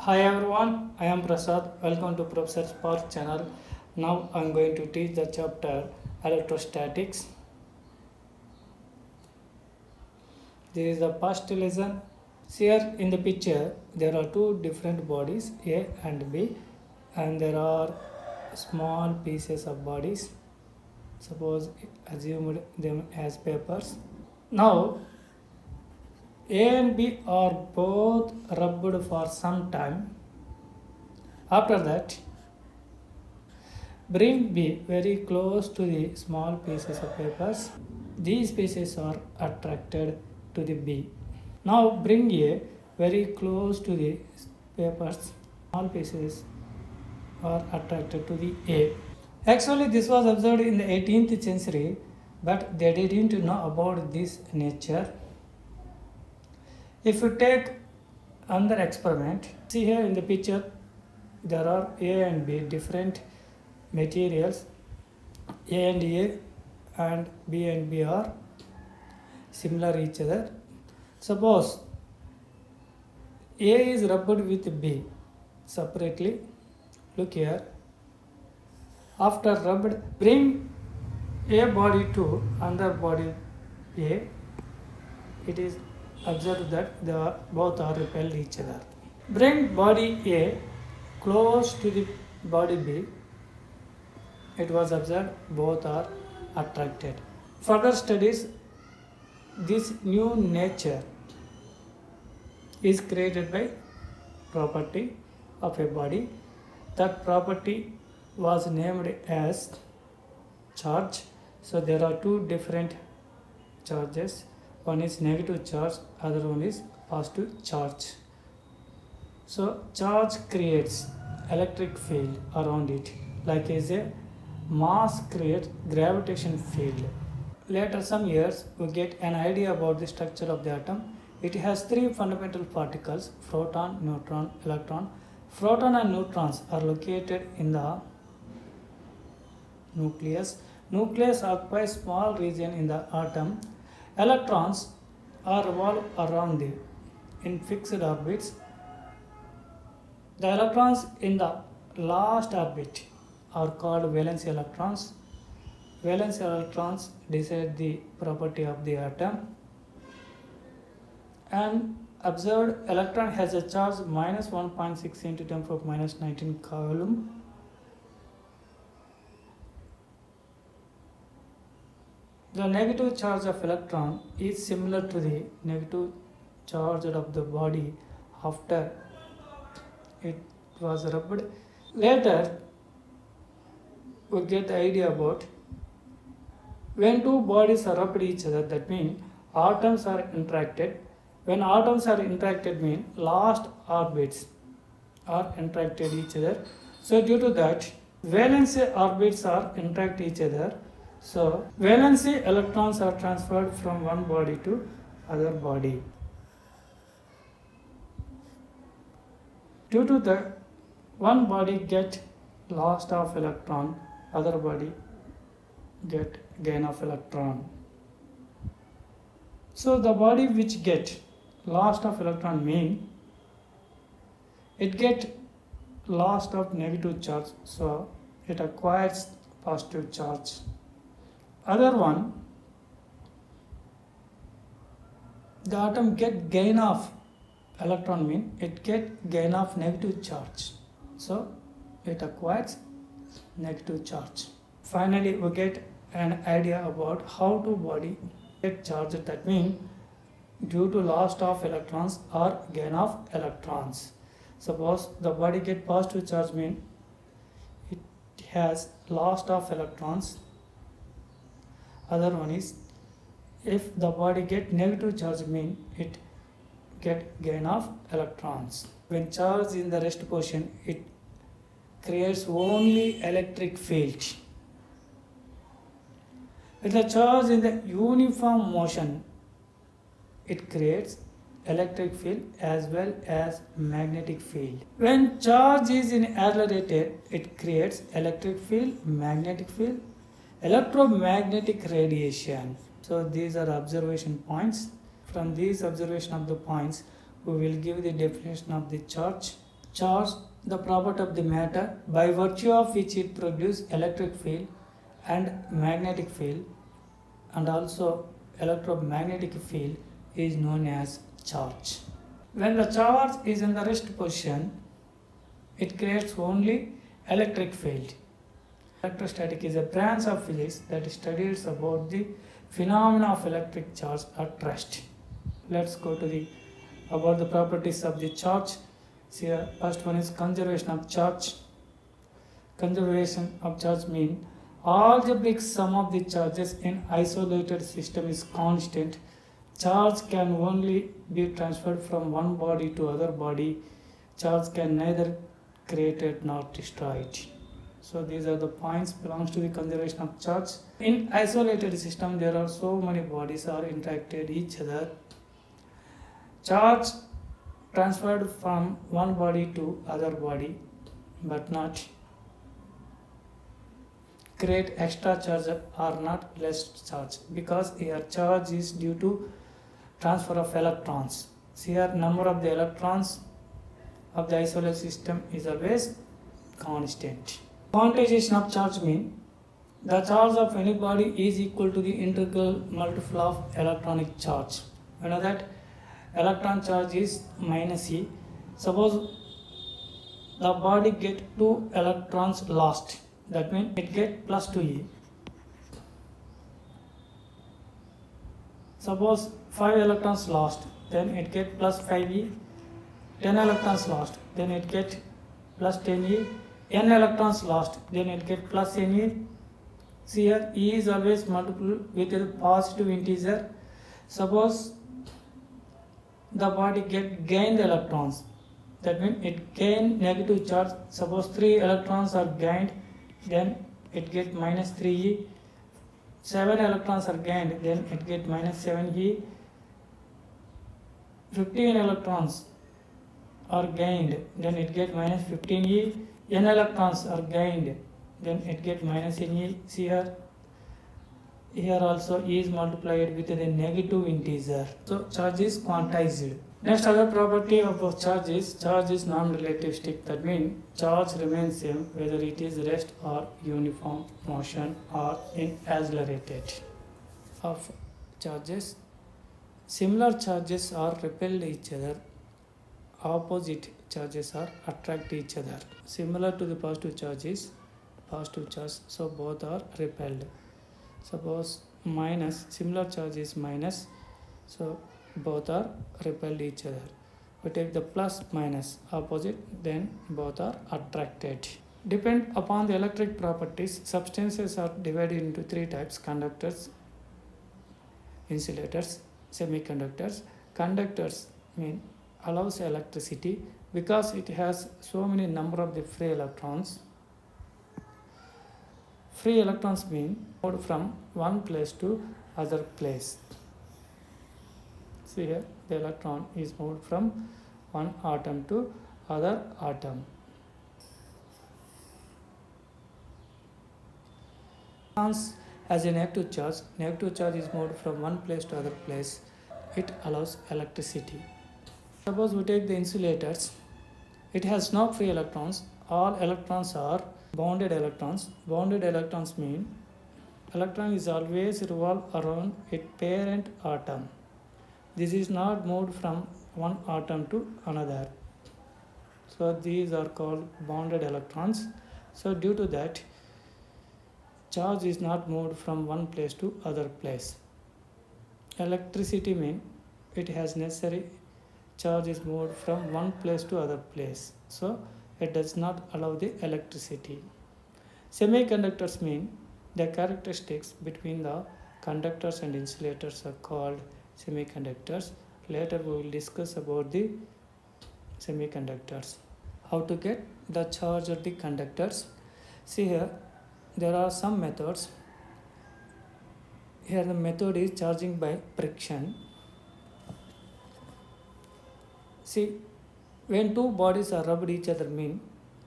Hi everyone, I am Prasad. Welcome to Professor Spark channel. Now I am going to teach the chapter electrostatics. This is the first lesson. Here in the picture there are two different bodies A and B, and there are small pieces of bodies. Suppose assume them as papers. Now A and B are both rubbed for some time. After that, bring B very close to the small pieces of papers. These pieces are attracted to the B. Now bring A very close to the papers. Small pieces are attracted to the A. Actually, this was observed in the 18th century, but they didn't know about this nature. If you take another experiment, see here in the picture, there are A and B different materials. A and B are similar each other. Suppose A is rubbed with B separately. Look here. After rubbed, bring A body to another body A. It is observed that both are repelled each other. Bring body A close to the body B. It was observed both are attracted. Further studies, this new nature is created by property of a body. That property was named as charge. So there are two different charges. One is negative charge, other one is positive charge. So charge creates electric field around it, like as a mass creates gravitation field. Later some years we get an idea about the structure of the atom. It has three fundamental particles: proton, neutron, electron. Proton and neutrons are located in the nucleus. Nucleus occupies small region in the atom. Electrons are revolve around the in fixed orbits. The electrons in the last orbit are called valence electrons. Valence electrons decide the property of the atom. And observed electron has a charge minus 1.6 into 10 power minus 19 coulomb. The negative charge of electron is similar to the negative charge of the body after it was rubbed. Later, we get the idea about when two bodies are rubbed each other, that means atoms are interacted. When atoms are interacted means last orbits are interacted each other. So due to that, valence orbits are interact each other. So valence electrons are transferred from one body to other body. Due to that, one body get loss of electron, other body get gain of electron. So the body which get loss of electron mean it get loss of negative charge, so it acquires positive charge. Other one, the atom get gain of electron mean it get gain of negative charge, so it acquires negative charge. Finally, we get an idea about how to body get charged, that means due to loss of electrons or gain of electrons. Suppose the body get positive charge mean it has loss of electrons. Other one is if the body get negative charge mean it get gain of electrons. When charge in the rest position, it creates only electric field. With the charge in the uniform motion, it creates electric field as well as magnetic field. When charge is in accelerated, it creates electric field, magnetic field, electromagnetic radiation. So these are observation points. From these observation of the points, we will give the definition of the charge charge, the property of the matter by virtue of which it produces electric field and magnetic field, and also electromagnetic field is known as charge. When the charge is in the rest position, it creates only electric field. Electrostatic is a branch of physics that studies about the phenomena of electric charge at rest. Let's go to about the properties of the charge. Here, first one is conservation of charge. Conservation of charge means algebraic sum of the charges in isolated system is constant. Charge can only be transferred from one body to other body. Charge can neither created nor destroyed. So these are the points belongs to the conservation of charge. In isolated system, there are so many bodies are interacted each other. Charge transferred from one body to other body, but not create extra charge or not less charge, because here charge is due to transfer of electrons. Here number of the electrons of the isolated system is always constant. Quantization of charge means the charge of any body is equal to the integral multiple of electronic charge. You know that electron charge is minus E. Suppose the body get 2 electrons lost, that means it get plus 2E. Suppose 5 electrons lost, then it get plus 5E. 10 electrons lost, then it get plus 10E. N electrons lost, then it get plus Ne. See here, E is always multiple with a positive integer. Suppose the body get gained electrons, that means it gain negative charge. Suppose 3 electrons are gained, then it get minus 3E. 7 electrons are gained, then it get minus 7E. 15 electrons are gained, then it get minus 15E. N electrons are gained, then it get minus Ne. See here, here also E is multiplied with a negative integer. So charge is quantized. Next other property of charge is non-relativistic. That means charge remains same whether it is rest or uniform motion or in accelerated. Of charges, similar charges are repelled each other. Opposite charges are attract each other. Similar to the positive charge, so both are repelled. Suppose minus, similar charge is minus, so both are repelled each other. We take the plus minus opposite, then both are attracted. Depend upon the electric properties, substances are divided into 3 types: conductors, insulators, semiconductors. Conductors mean allows electricity because it has so many number of the free electrons. Free electrons mean moved from one place to other place. See here, the electron is moved from one atom to other atom. Electrons has a negative charge. Negative charge is moved from one place to other place. It allows electricity. Suppose we take the insulators. It has no free electrons. All electrons are bounded electrons. Bounded electrons mean electron is always revolve around its parent atom. This is not moved from one atom to another. So these are called bounded electrons. So due to that, charge is not moved from one place to other place. Electricity mean it has necessary charge is moved from one place to other place, so it does not allow the electricity. Semiconductors mean the characteristics between the conductors and insulators are called semiconductors. Later we will discuss about the semiconductors. How to get the charge of the conductors? See here, there are some methods. Here the method is charging by friction. See, when two bodies are rubbed each other mean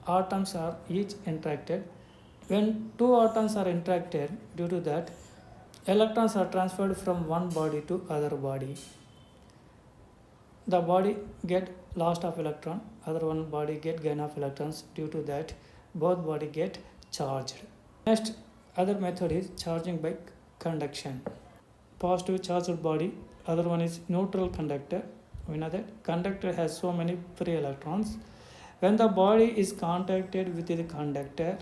atoms are each interacted. When two atoms are interacted, due to that, electrons are transferred from one body to other body. the body get loss of electron, other one body get gain of electrons. Due to that, both body get charged. Next, other method is charging by conduction. Positive charged body, other one is neutral conductor. We know that conductor has so many free electrons. When the body is contacted with the conductor,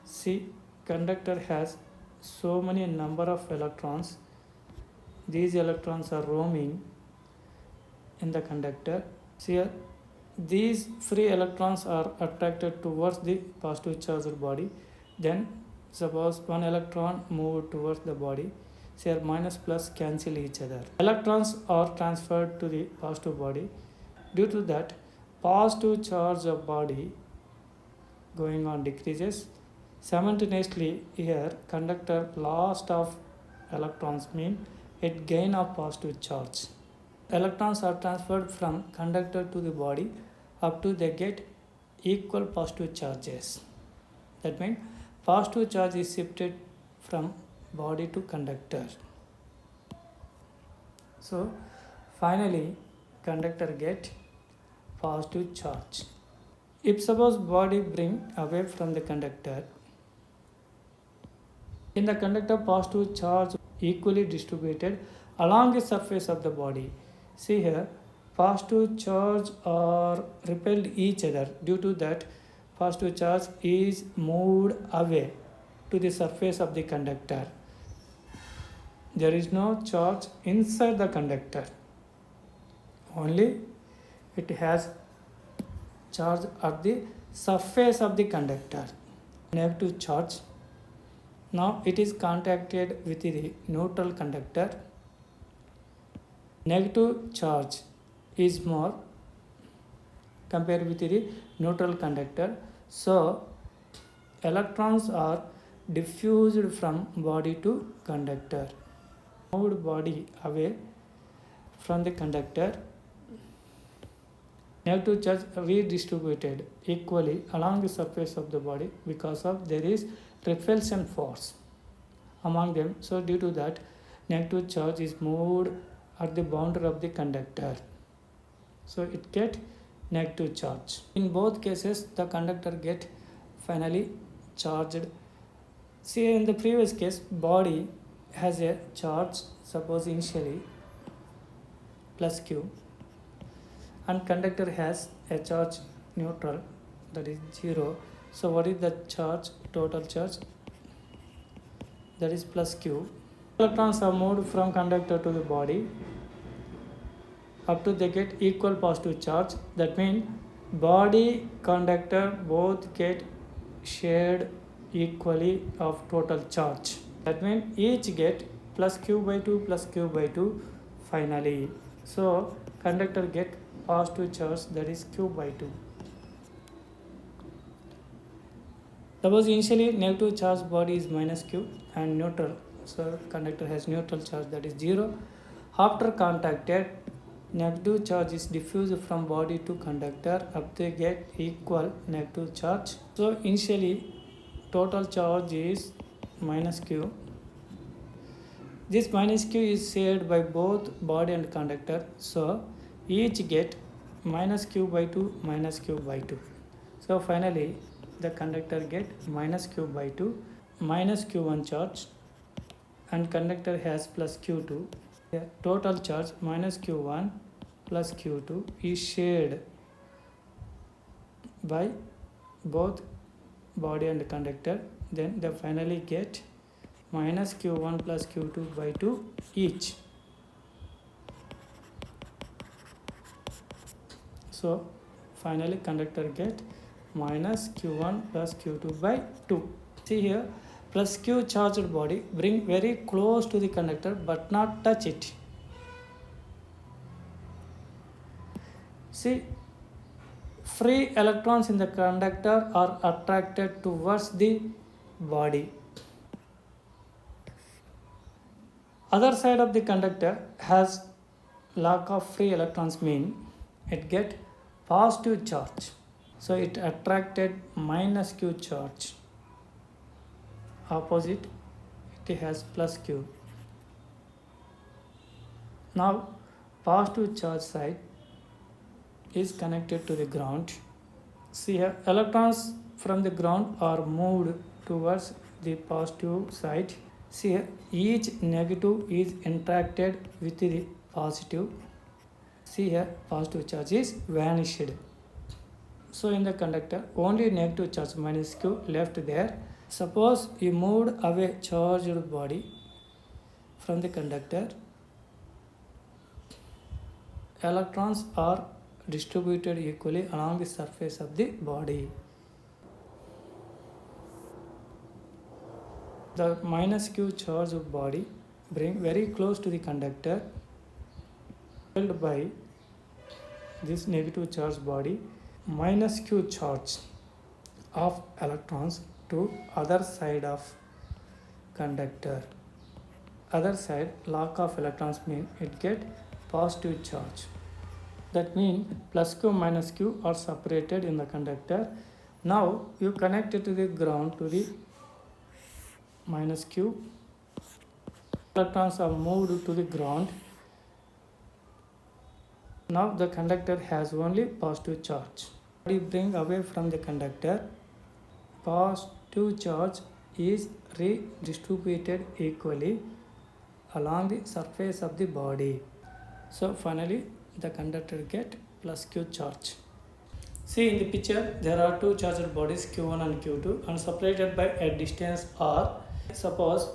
see, conductor has so many number of electrons. These electrons are roaming in the conductor. See here, these free electrons are attracted towards the positive charged body. Then suppose one electron move towards the body, say minus plus cancel each other. Electrons are transferred to the positive body. Due to that, positive charge of body going on decreases. Simultaneously here, conductor loss of electrons mean it gain of positive charge. Electrons are transferred from conductor to the body up to they get equal positive charges. That means positive charge is shifted from body to conductor. So finally conductor get positive charge. If suppose body bring away from the conductor, in the conductor positive charge equally distributed along the surface of the body. See here, positive charge are repelled each other. Due to that, positive charge is moved away to the surface of the conductor. There is no charge inside the conductor. Only it has charge at the surface of the conductor. Negative charge. Now it is contacted with the neutral conductor. Negative charge is more compared with the neutral conductor. So electrons are diffused from body to conductor. Moved body away from the conductor. Negative charge redistributed equally along the surface of the body because of there is repulsion force among them. So due to that, negative charge is moved at the boundary of the conductor. So it get negative charge. In both cases, the conductor get finally charged. See, in the previous case, body has a charge, suppose initially plus Q, and conductor has a charge neutral, that is 0. So what is the charge, total charge? That is plus Q. Electrons are moved from conductor to the body up to they get equal positive charge. That means body, conductor both get shared equally of total charge. That means each get plus Q by 2 plus Q by 2 finally. So conductor get positive charge, that is Q by 2. Suppose initially negative charge body is minus Q and neutral. So conductor has neutral charge, that is 0. After contacted, negative charge is diffused from body to conductor up to get equal negative charge. So initially total charge is minus Q. This minus Q is shared by both body and conductor. So each get minus Q by 2 minus Q by 2. So finally the conductor get minus Q by 2 minus Q1 charge and conductor has plus Q2. The total charge minus Q1 plus Q2 is shared by both body and conductor. Then they finally get minus Q1 plus Q2 by 2 each. So finally conductor get minus Q1 plus Q2 by 2. See here, plus Q charged body bring very close to the conductor but not touch it. See, free electrons in the conductor are attracted towards the body. Other side of the conductor has lack of free electrons, mean it get positive charge. So it attracted minus Q charge. Opposite, it has plus Q. Now positive charge side is connected to the ground. See here, electrons from the ground are moved towards the positive side. See here, each negative is interacted with the positive. See here, positive charge is vanished. So in the conductor, only negative charge minus q left there. Suppose you moved away charged body from the conductor, electrons are distributed equally along the surface of the body. The minus q charge of body bring very close to the conductor, held by this negative charge body. Minus q charge of electrons to other side of conductor. Other side, lock of electrons mean it get positive charge. That means plus q minus q are separated in the conductor. Now you connect it to the ground to the minus q. Electrons are moved to the ground. Now the conductor has only positive charge. We bring away from the conductor, positive charge is redistributed equally along the surface of the body. So finally the conductor get plus q charge. See in the picture, there are two charged bodies q1 and q2 and separated by a distance r. Suppose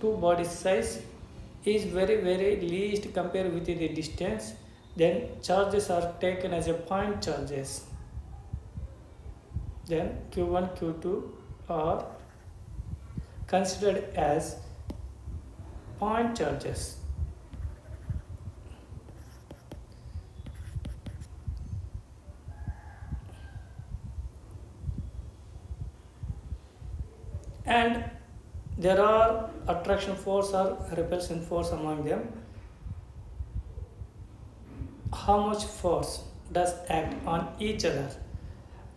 two body size is very least compared with the distance, then charges are taken as a point charges. Then q1, q2 are considered as point charges. And there are attraction force or repulsion force among them. How much force does act on each other?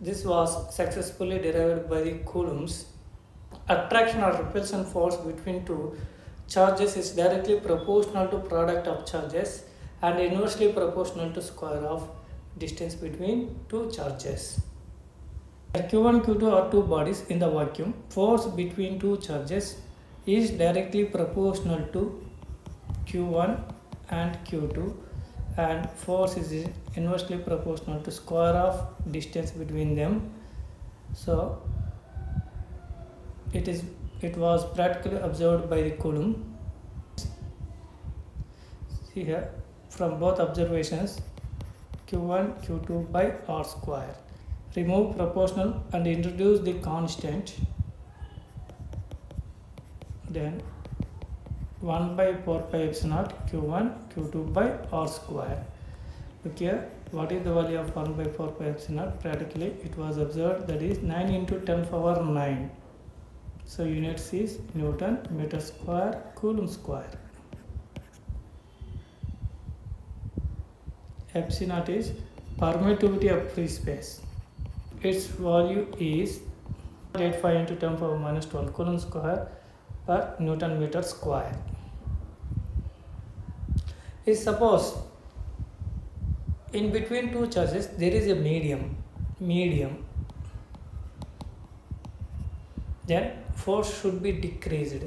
This was successfully derived by the Coulomb's. Attraction or repulsion force between two charges is directly proportional to product of charges and inversely proportional to square of distance between two charges. Q1, Q2 are two bodies in the vacuum. Force between two charges is directly proportional to Q1 and Q2, and force is inversely proportional to square of distance between them. So it was practically observed by the Coulomb. See here, from both observations, Q1 Q2 by r square. Remove proportional and introduce the constant. Then 1 by 4 pi epsilon q1 q2 by r square. Look here, what is the value of 1 by 4 pi epsilon? Practically it was observed, that is 9 into 10 power 9. So units is Newton meter square Coulomb square. Epsilon is permittivity of free space. Its value is 85 into 10 power minus 12 Coulomb square per Newton meter square. Is suppose in between two charges there is a medium, then force should be decreased.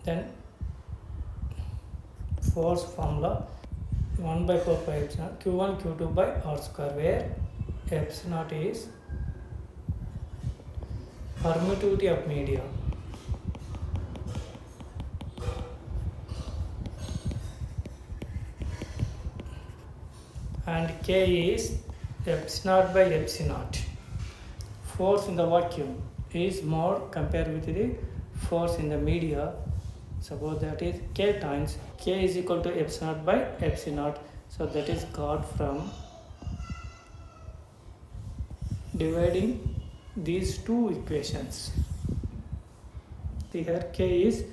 Then force formula 1 by 4 pi epsilon q1 q2 by r square, where epsilon is permittivity of media. And K is epsilon by epsilon. Force in the vacuum is more compared with the force in the media. Suppose that is K times K is equal to epsilon by epsilon. So that is got from dividing these two equations. See here, K is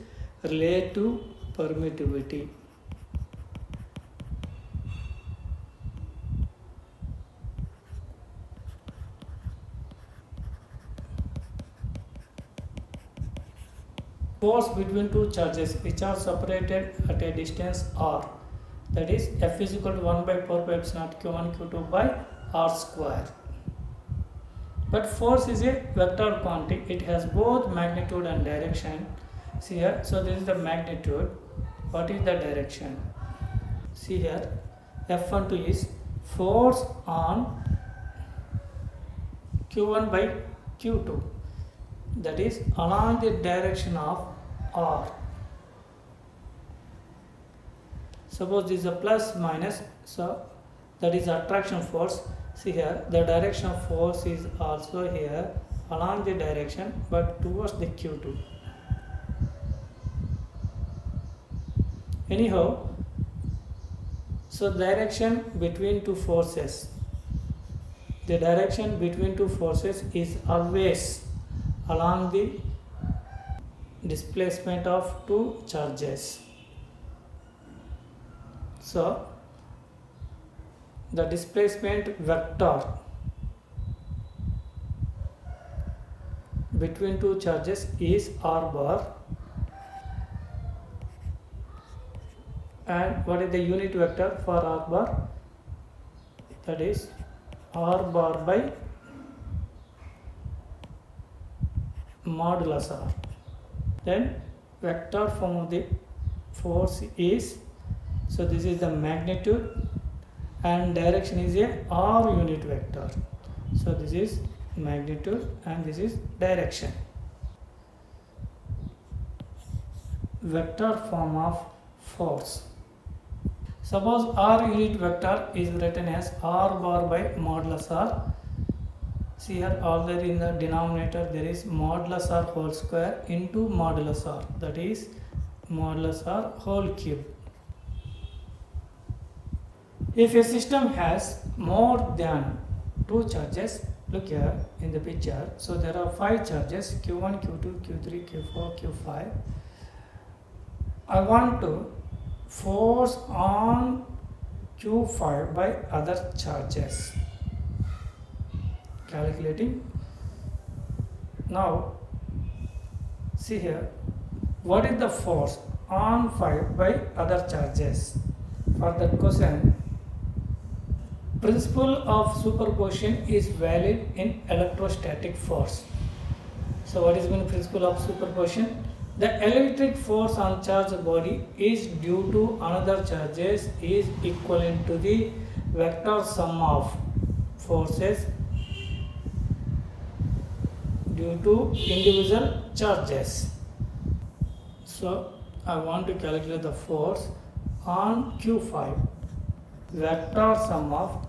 relative permittivity. Force between two charges which are separated at a distance r that is F is equal to 1 by 4 pi epsilon naught q1 q2 by r square. But force is a vector quantity, it has both magnitude and direction. See here, so this is the magnitude. What is the direction? See here, F12 is force on q1 by q2, that is along the direction of r. Suppose this is a plus minus, so that is attraction force. See here, the direction of force is also here along the direction but towards the q2. Anyhow, so direction between two forces, the direction between two forces is always along the displacement of two charges. So the displacement vector between two charges is r bar, and what is the unit vector for r bar? That is r bar by modulus r. Then vector form of the force is, so this is the magnitude and direction is a r unit vector. So this is magnitude and this is direction. Vector form of force. Suppose r unit vector is written as r bar by modulus r. See here, already in the denominator there is modulus r whole square into modulus r, that is modulus r whole cube. If a system has more than two charges, look here in the picture, so there are 5 charges q1, q2, q3, q4, q5. I want to force on q5 by other charges. Calculating. Now see here, what is the force on 5 by other charges? For that question, principle of superposition is valid in electrostatic force. So what is the principle of superposition? The electric force on charged body is due to another charges is equivalent to the vector sum of forces due to individual charges. So I want to calculate the force on q5, vector sum of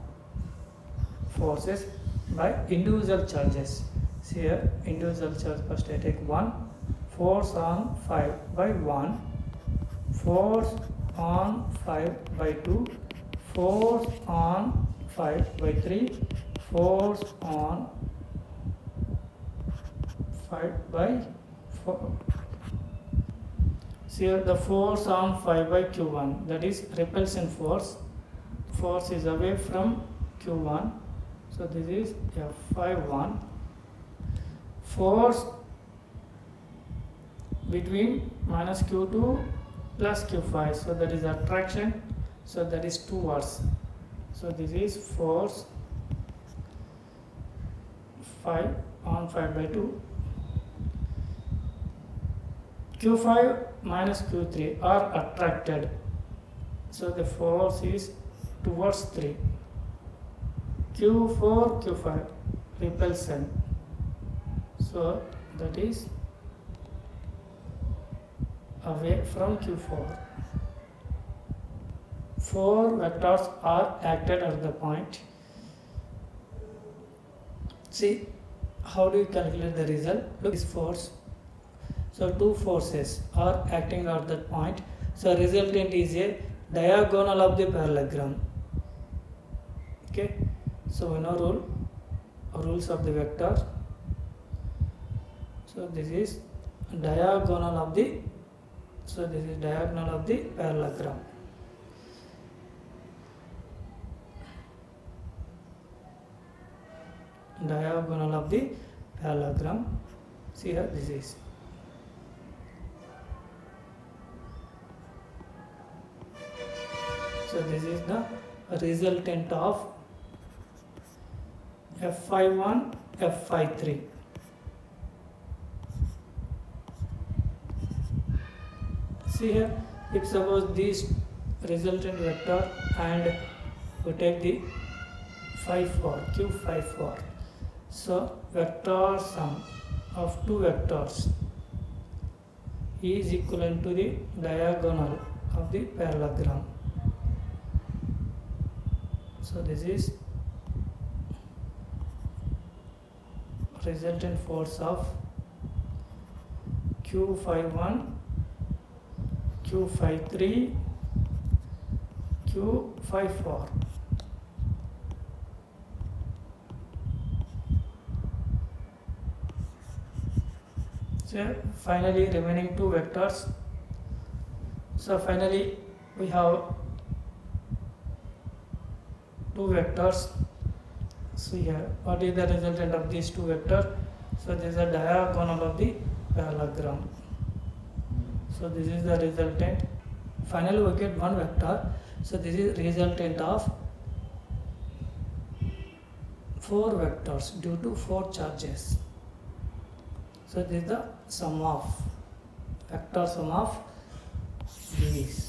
forces by individual charges. See here, individual charge, first I take 1, force on 5 by 1, force on 5 by 2, force on 5 by 3, force on 5 by 4. See here, the force on 5 by q1, that is repulsion force. Force is away from q1, so this is F51. Force between minus q2 plus q5, so that is attraction, so that is towards. So this is force 5 on 5 by 2. q5 minus q3 are attracted, so the force is towards 3. q4 q5 repulsion, so that is away from q4. 4 vectors are acted at the point. See how do you calculate the result? Look, this force, so 2 forces are acting at that point, so resultant is a diagonal of the parallelogram. Okay, so we know rules of the vector. So this is diagonal of the, so this is diagonal of the parallelogram. Diagonal of the parallelogram. See here, this is. So So this is the resultant of F51, F53. See here, if suppose this resultant vector and we take the 54, Q54. So vector sum of two vectors is equivalent to the diagonal of the parallelogram. So this is resultant force of Q51, Q53, Q54. So finally remaining two vectors. So finally we have two vectors. So here, what is the resultant of these two vectors? So this is the diagonal of the parallelogram. So this is the resultant. Finally we get one vector. So this is resultant of four vectors due to four charges. So this is the sum of vector sum of these.